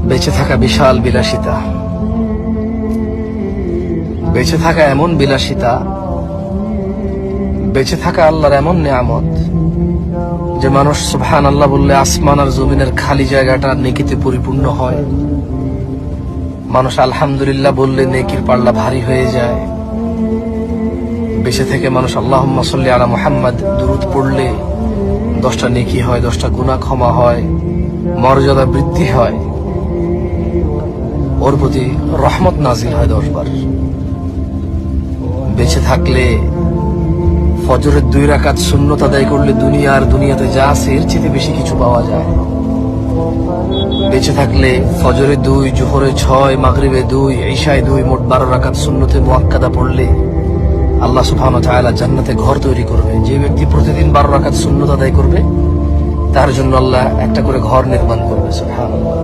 বেঁচে থাকা বিশাল বিলাসিতা, বেঁচে থাকা এমন বিলাসিতা, বেঁচে থাকা আল্লাহর এমন নিয়ামত যে মানুষ সুবহানাল্লাহ বললে আসমান আর জমিনের খালি জায়গাটা নেকিতে পরিপূর্ণ হয়। মানুষ আলহামদুলিল্লাহ বললে নেকির পাল্লা ভারী হয়ে যায়। বেঁচে থেকে মানুষ আল্লাহুম্মা সাল্লি আলা মুহাম্মাদ দুরূদ পড়লে 10টা নেকি হয়, 10টা গুনাহ ক্ষমা হয়, মর্যাদা বৃদ্ধি হয়, ওর প্রতি রহমত নাজিল হয় 10 বার। বেঁচে থাকলে ফজরের 2 রাকাত সুন্নত আদায় করলে দুনিয়াতে যা আছে এর চেয়ে বেশি কিছু পাওয়া যায়। বেঁচে থাকলে ফজরে 2, জোহরে 6, মাগরিবে 2, ইশায় 2, মোট 12 রাকাত সুন্নতে মুআক্কাদা পড়লে আল্লাহ সুবহানাহু ওয়া তাআলা জান্নাতে ঘর তৈরি করবে। যে ব্যক্তি প্রতিদিন 12 রাকাত সুন্নত আদায় করবে তার জন্য আল্লাহ একটা করে ঘর নির্মাণ করবে। সুবহানাল্লাহ।